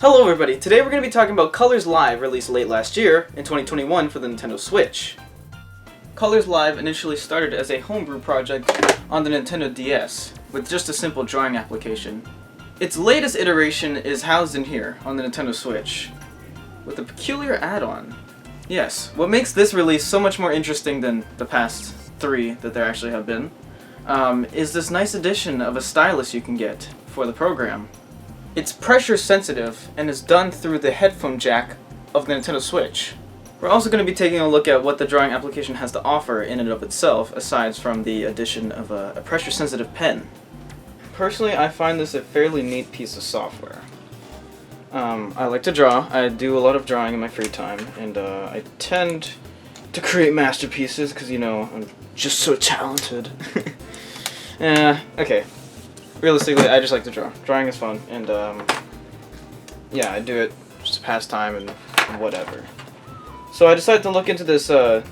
Hello everybody, today we're going to be talking about Colors Live, released late last year in 2021 for the Nintendo Switch. Colors Live initially started as a homebrew project on the Nintendo DS, with just a simple drawing application. Its latest iteration is housed in here, on the Nintendo Switch, with a peculiar add-on. Yes, what makes this release so much more interesting than the past three that there actually have been, is this nice addition of a stylus you can get for the program. It's pressure sensitive and is done through the headphone jack of the Nintendo Switch. We're also going to be taking a look at what the drawing application has to offer in and of itself, aside from the addition of a pressure sensitive pen. Personally, I find this a fairly neat piece of software. I like to draw. I do a lot of drawing in my free time, and I tend to create masterpieces because, you know, I'm just so talented. Okay. Realistically, I just like to draw. Drawing is fun, and yeah, I do it just to pass time and whatever. So I decided to look into this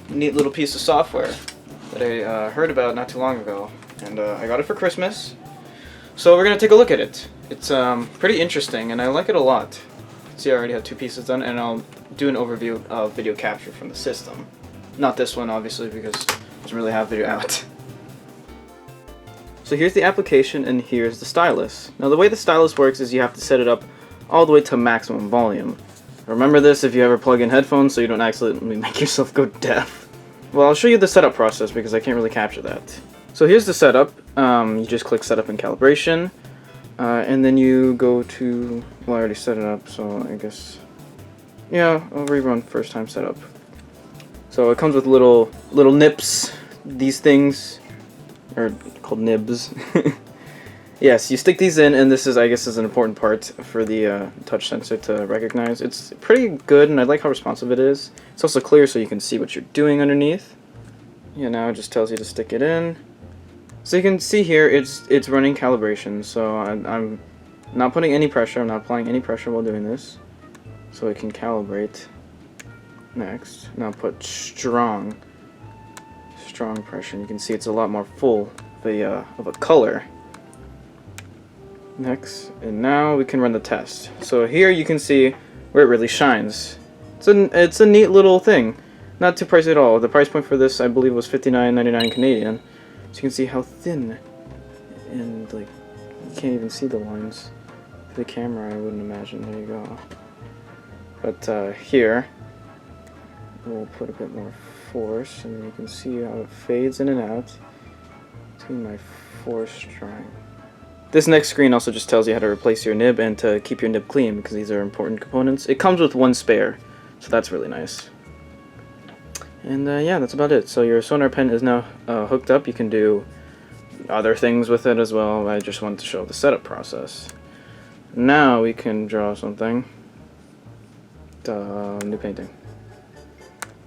neat little piece of software that I heard about not too long ago, and I got it for Christmas. So we're gonna take a look at it. It's pretty interesting, and I like it a lot. See, I already have two pieces done, and I'll do an overview of video capture from the system. Not this one, obviously, because it doesn't really have video out. So here's the application, and here's the stylus. Now the way the stylus works is you have to set it up all the way to maximum volume. Remember this if you ever plug in headphones so you don't accidentally make yourself go deaf. Well, I'll show you the setup process because I can't really capture that. So here's the setup. You just click setup and calibration, and then you go to, well, I already set it up, so I guess, yeah, I'll rerun first time setup. So it comes with little nips, these things, or called nibs. Yes, you stick these in, and this is, I guess, is an important part for the touch sensor to recognize. It's pretty good, and I like how responsive it is. It's also clear so you can see what you're doing underneath. Yeah, now it just tells you to stick it in. So you can see here, it's running calibration, so I'm not putting any pressure, I'm not applying any pressure while doing this. So it can calibrate. Next, now put strong pressure, and you can see it's a lot more full of a color. Next, and now we can run the test. So here you can see where it really shines. It's a neat little thing. Not too pricey at all. The price point for this, I believe, was $59.99 Canadian. So you can see how thin, and like, you can't even see the lines. For the camera, I wouldn't imagine. There you go. But here, we'll put a bit more force, and you can see how it fades in and out between my force drawing. This next screen also just tells you how to replace your nib and to keep your nib clean, because these are important components. It comes with one spare, so that's really nice. And yeah, that's about it. So your sonar pen is now hooked up. You can do other things with it as well. I just wanted to show the setup process. Now we can draw something. New painting.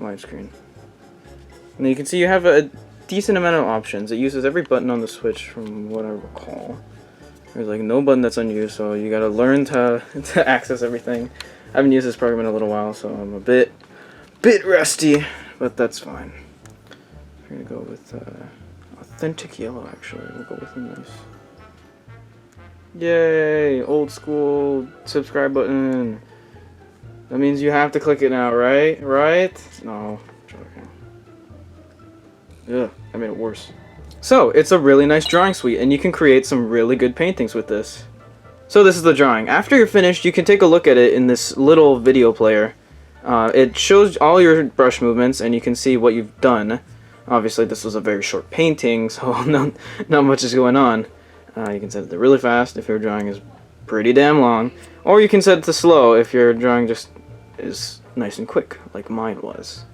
Widescreen. And you can see you have a decent amount of options. It uses every button on the Switch from what I recall. There's like no button that's unused, so you gotta learn to access everything. I haven't used this program in a little while, so I'm a bit rusty, but that's fine. We're gonna go with authentic yellow, actually. We'll go with a nice. Yay! Old school subscribe button. That means you have to click it now, right? Right? No, joking. Ugh, that made it worse. So, it's a really nice drawing suite, and you can create some really good paintings with this. So this is the drawing. After you're finished, you can take a look at it in this little video player. It shows all your brush movements, and you can see what you've done. Obviously, this was a very short painting, so not much is going on. You can set it to really fast if your drawing is pretty damn long, or you can set it to slow if your drawing just is nice and quick, like mine was.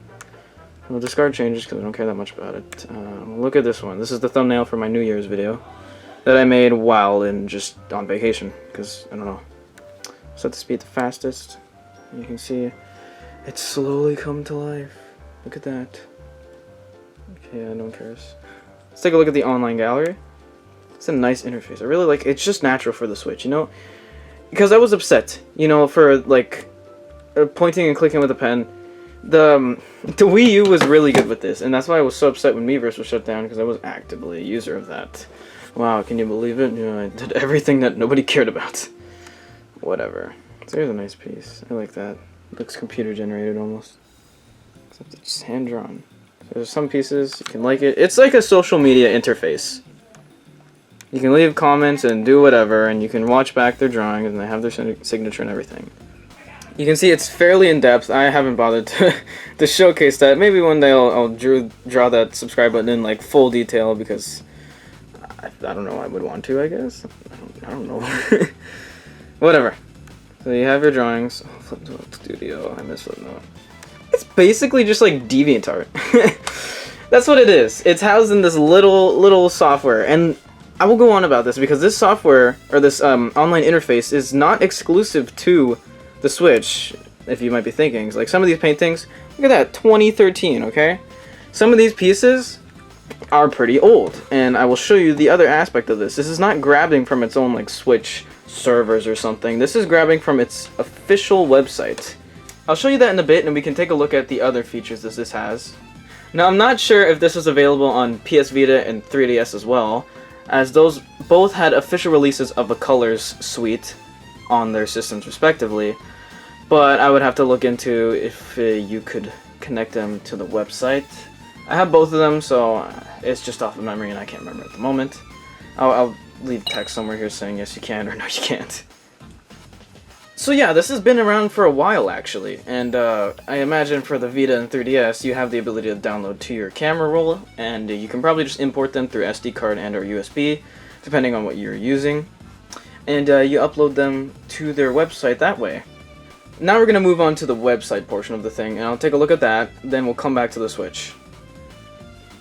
We'll discard changes because I don't care that much about it. Look at this one. This is the thumbnail for my New Year's video that I made while just on vacation, because, I don't know. Set the speed to fastest. You can see it's slowly come to life. Look at that. Okay, yeah, no one cares. Let's take a look at the online gallery. It's a nice interface. I really like it. It's just natural for the Switch, you know? Because I was upset, you know, for, like, pointing and clicking with a pen. The Wii U was really good with this, and that's why I was so upset when Miiverse was shut down, because I was actively a user of that. Wow, can you believe it? You know, I did everything that nobody cared about. Whatever. So here's a nice piece. I like that. It looks computer generated almost. Except it's just hand drawn. So there's some pieces you can like it. It's like a social media interface. You can leave comments and do whatever, and you can watch back their drawings, and they have their signature and everything. You can see it's fairly in depth. I haven't bothered to showcase that. Maybe one day I'll draw that subscribe button in like full detail, because I don't know, I would want to, I guess. I don't know. Whatever. So you have your drawings. Oh, Flipnote Studio. I miss Flipnote. It's basically just like DeviantArt. That's what it is. It's housed in this little software, and I will go on about this because this software, or this online interface, is not exclusive to the Switch, if you might be thinking. Like some of these paintings, look at that, 2013, okay? Some of these pieces are pretty old, and I will show you the other aspect of this. This is not grabbing from its own like Switch servers or something. This is grabbing from its official website. I'll show you that in a bit, and we can take a look at the other features that this has. Now, I'm not sure if this was available on PS Vita and 3DS as well, as those both had official releases of the Colors suite on their systems respectively, but I would have to look into if you could connect them to the website. I have both of them, so it's just off of memory and I can't remember at the moment. I'll leave text somewhere here saying yes you can or no you can't. So yeah, this has been around for a while actually, and I imagine for the Vita and 3DS you have the ability to download to your camera roll, and you can probably just import them through SD card and or USB, depending on what you're using, and you upload them to their website that way. Now we're going to move on to the website portion of the thing, and I'll take a look at that, then we'll come back to the Switch.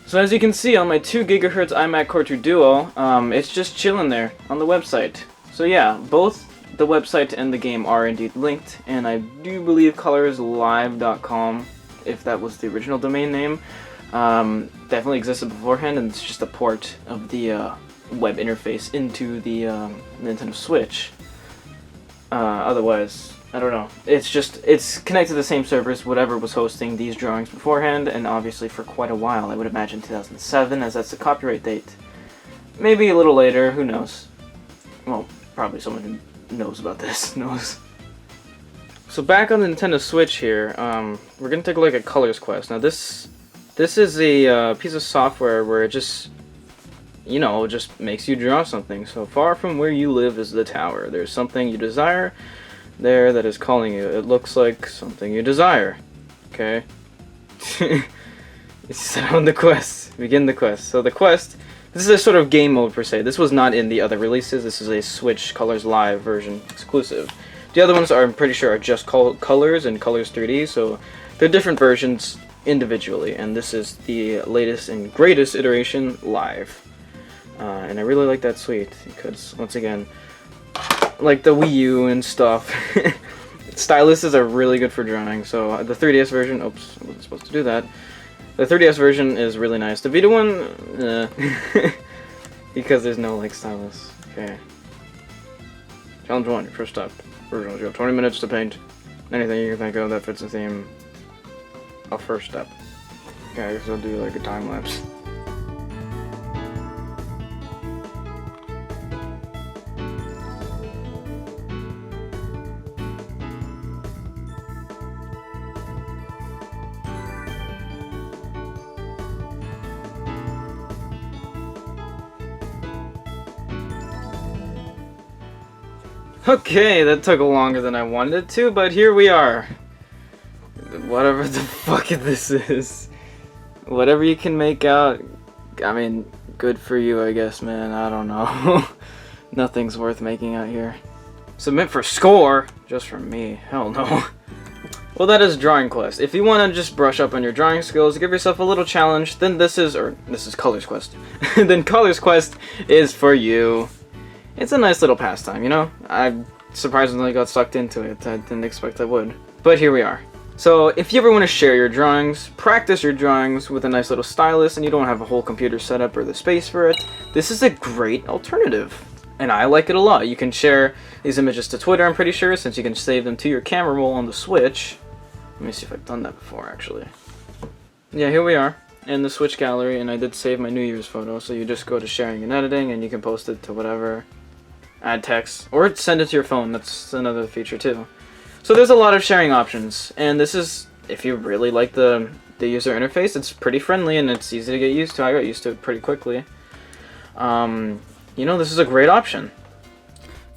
So as you can see on my 2 GHz iMac Core 2 Duo, it's just chilling there on the website. So yeah, both the website and the game are indeed linked, and I do believe colorslive.com, if that was the original domain name, definitely existed beforehand, and it's just a port of the web interface into the Nintendo Switch. Otherwise, I don't know. It's connected to the same servers, whatever was hosting these drawings beforehand, and obviously for quite a while. I would imagine 2007, as that's the copyright date. Maybe a little later, who knows? Well, probably someone who knows about this knows. So back on the Nintendo Switch here, we're gonna take a look at Colors Quest. Now this is a piece of software where it just, you know, just makes you draw something. So far from where you live is the tower. There's something you desire there that is calling you. It looks like something you desire. Okay. It's set on the quest. Begin the quest. So the quest, this is a sort of game mode per se. This was not in the other releases. This is a Switch Colors Live version exclusive. The other ones are, I'm pretty sure, are just Colors and Colors 3D, so they're different versions individually, and this is the latest and greatest iteration live. And I really like that suite, because, once again, like the Wii U and stuff, styluses are really good for drawing. So the 3DS version, oops, I wasn't supposed to do that. The 3DS version is really nice. The Vita one, because there's no like stylus. Okay. Challenge 1, your first step. You have 20 minutes to paint anything you can think of that fits the theme of first step. Okay, I guess I'll do like a time lapse. Okay, that took longer than I wanted it to, but here we are. Whatever the fuck this is. Whatever you can make out, I mean, good for you, I guess, man. I don't know. Nothing's worth making out here. Submit for score? Just from me. Hell no. Well, that is Drawing Quest. If you want to just brush up on your drawing skills, give yourself a little challenge, then this is Colors Quest. Then Colors Quest is for you. It's a nice little pastime, you know? I surprisingly got sucked into it. I didn't expect I would. But here we are. So if you ever want to share your drawings, practice your drawings with a nice little stylus, and you don't have a whole computer set up or the space for it, this is a great alternative. And I like it a lot. You can share these images to Twitter, I'm pretty sure, since you can save them to your camera roll on the Switch. Let me see if I've done that before, actually. Yeah, here we are in the Switch gallery, and I did save my New Year's photo, so you just go to sharing and editing, and you can post it to whatever. add text, or send it to your phone. That's another feature too. So there's a lot of sharing options, and this is, if you really like the user interface, it's pretty friendly and it's easy to get used to. I got used to it pretty quickly. You know, this is a great option.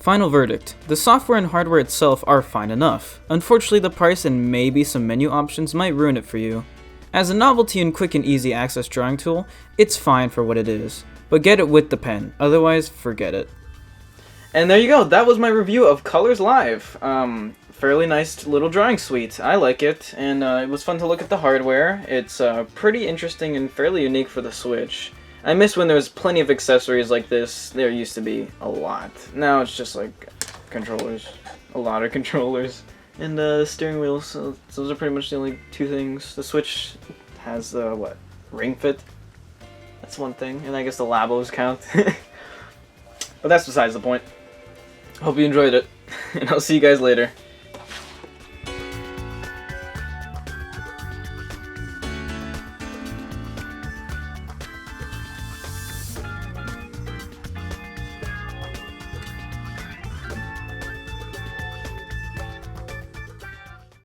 Final verdict. The software and hardware itself are fine enough. Unfortunately, the price and maybe some menu options might ruin it for you. As a novelty and quick and easy access drawing tool, it's fine for what it is. But get it with the pen, otherwise forget it. And there you go, that was my review of Colors Live. Fairly nice little drawing suite. I like it, and it was fun to look at the hardware. It's pretty interesting and fairly unique for the Switch. I miss when there was plenty of accessories like this. There used to be a lot. Now it's just like controllers. A lot of controllers. And the steering wheel, so those are pretty much the only two things. The Switch has the, what, Ring Fit? That's one thing, and I guess the Labos count. But that's besides the point. Hope you enjoyed it, and I'll see you guys later.